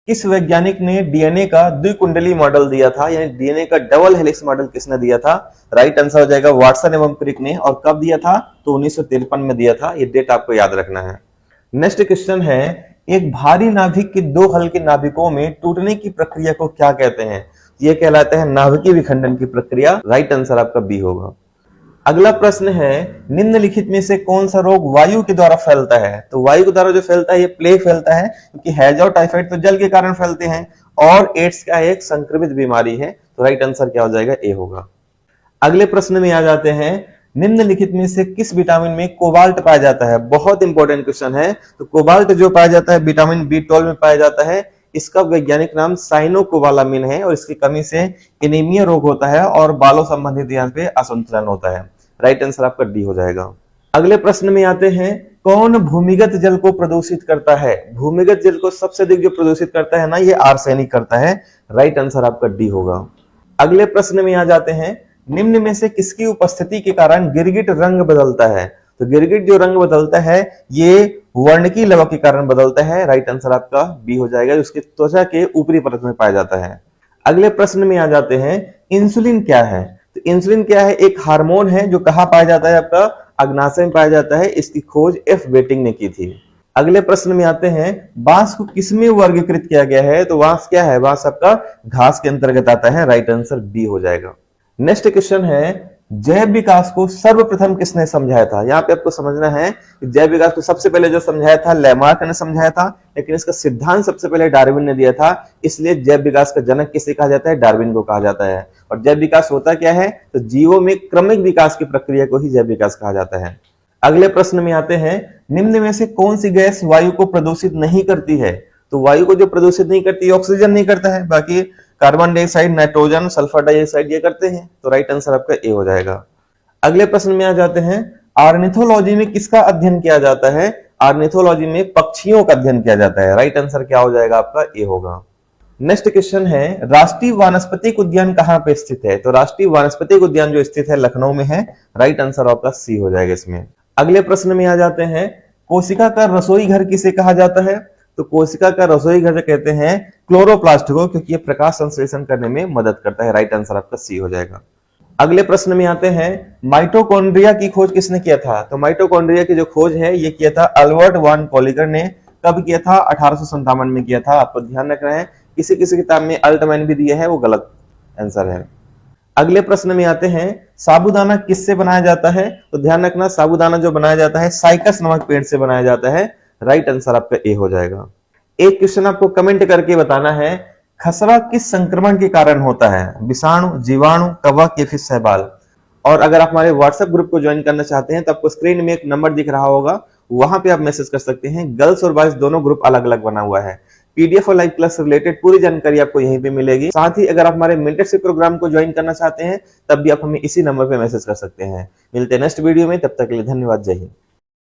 किस वैज्ञानिक ने डीएनए का द्विकुंडली मॉडल दिया था, यानी डीएनए का डबल हेलिक्स मॉडल किसने दिया था? राइट आंसर हो जाएगा वाटसन एवं क्रिक ने। और कब दिया था? तो 1953 में दिया था। ये डेट आपको याद रखना है। नेक्स्ट क्वेश्चन है, एक भारी नाभिक के दो हल्के नाभिकों में टूटने की प्रक्रिया को क्या कहते हैं? ये कहलाता है नाभिकीय विखंडन की प्रक्रिया। राइट आंसर आपका बी होगा। अगला प्रश्न है, निम्नलिखित में से कौन सा रोग वायु के द्वारा फैलता है? तो वायु के द्वारा जो फैलता है ये प्लेग फैलता है, क्योंकि हैजा और टाइफाइड तो जल के कारण फैलते हैं, और एड्स का एक संक्रमित बीमारी है। तो राइट आंसर क्या हो जाएगा? ए होगा। अगले प्रश्न में आ जाते हैं, निम्नलिखित में से किस विटामिन में कोबाल्ट पाया जाता है? बहुत इंपॉर्टेंट क्वेश्चन है। तो कोबाल्ट जो पाया जाता है विटामिन B12 में पाया जाता है। इसका वैज्ञानिक नाम साइनोकोबालामिन है, और इसकी कमी से एनीमिया रोग होता है और बालों संबंधित यहाँ पे असंतुलन होता है। राइट आंसर आपका डी हो जाएगा। अगले प्रश्न में आते हैं, कौन भूमिगत जल को प्रदूषित करता है? भूमिगत जल को सबसे अधिक जो प्रदूषित करता है ना, ये आर्सेनिक करता है। राइट आंसर आपका डी होगा। अगले प्रश्न में आ जाते हैं, निम्न में से किसकी उपस्थिति के कारण गिरगिट रंग बदलता है? तो गिरगिट जो रंग बदलता है ये वर्णकीय लवण के कारण बदलता है। राइट आंसर आपका बी हो जाएगा, उसकी त्वचा के ऊपरी परत में पाया जाता है। अगले प्रश्न में आ जाते हैं, इंसुलिन क्या है? तो इंसुलिन क्या है? एक हार्मोन है जो कहाँ पाया जाता है? आपका अग्नाशय में पाया जाता है। इसकी खोज एफ बेटिंग ने की थी। अगले प्रश्न में आते हैं, बांस को किसमें वर्गीकृत किया गया है? तो बांस क्या है? बांस आपका घास के अंतर्गत आता है। राइट आंसर बी हो जाएगा। नेक्स्ट क्वेश्चन है, जैव विकास को सर्वप्रथम किसने समझाया था? यहाँ पे आपको समझना है कि जैव विकास को सबसे पहले जो समझाया था लैमार्क ने समझाया था, लेकिन इसका सिद्धांत सबसे पहले डार्विन ने दिया था। इसलिए जैव विकास का जनक किसे कहा जाता है? डार्विन को कहा जाता है। और जैव विकास होता क्या है? तो जीवों में क्रमिक विकास की प्रक्रिया को ही जैव विकास कहा जाता है। अगले प्रश्न में आते हैं, निम्न में से कौन सी गैस वायु को प्रदूषित नहीं करती है? तो वायु को जो प्रदूषित नहीं करती, ऑक्सीजन नहीं करता है, बाकी carbon dioxide, nitrogen, sulphur dioxide ये करते हैं। तो राइट आंसर आपका ए हो जाएगा। अगले प्रश्न में आ जाते हैं, ऑर्निथोलॉजी में किसका अध्ययन किया जाता है? ऑर्निथोलॉजी में पक्षियों का अध्ययन किया जाता है। राइट आंसर क्या हो जाएगा? आपका ए होगा। नेक्स्ट क्वेश्चन है, राष्ट्रीय वानस्पतिक उद्यान कहाँ पे स्थित है? तो राष्ट्रीय वानस्पतिक उद्यान जो स्थित है लखनऊ में है। राइट आंसर आपका सी हो जाएगा इसमें। अगले प्रश्न में आ जाते हैं, कोशिका का रसोई घर किसे कहा जाता है? तो कोशिका का रसोई घर कहते हैं क्लोरोप्लास्ट को, क्योंकि ये प्रकाश संश्लेषण करने में मदद करता है। राइट आंसर आपका सी हो जाएगा। अगले प्रश्न में आते हैं, माइटोकॉन्ड्रिया की खोज किसने किया था? तो माइटोकॉन्ड्रिया की जो खोज है ये किया था अल्बर्ट वान कोलिगर ने। कब किया था? 1857 में किया था। आपको ध्यान रखना है, किसी किसी किताब में अल्टमैन भी दिया है, वो गलत आंसर है। अगले प्रश्न में आते हैं, साबूदाना किससे बनाया जाता है? तो ध्यान रखना, साबूदाना जो बनाया जाता है साइकस नामक पेड़ से बनाया जाता है। राइट आंसर आपका ए हो जाएगा। एक क्वेश्चन आपको कमेंट करके बताना है, खसरा किस संक्रमण के कारण होता है? विषाणु, जीवाणु, कवक या फिर शैवाल? और अगर आप हमारे व्हाट्सएप ग्रुप को ज्वाइन करना चाहते हैं तो आपको स्क्रीन में एक नंबर दिख रहा होगा, वहां पे आप मैसेज कर सकते हैं। गर्ल्स और बॉयज दोनों ग्रुप अलग अलग बना हुआ है। पीडीएफ और लाइव क्लास से रिलेटेड पूरी जानकारी आपको यहीं पे मिलेगी। साथ ही अगर आप हमारे मेंटरशिप प्रोग्राम को ज्वाइन करना चाहते हैं तब भी आप हमें इसी नंबर पे मैसेज कर सकते हैं। मिलते हैं नेक्स्ट वीडियो में, तब तक के लिए धन्यवाद। जय हिंद।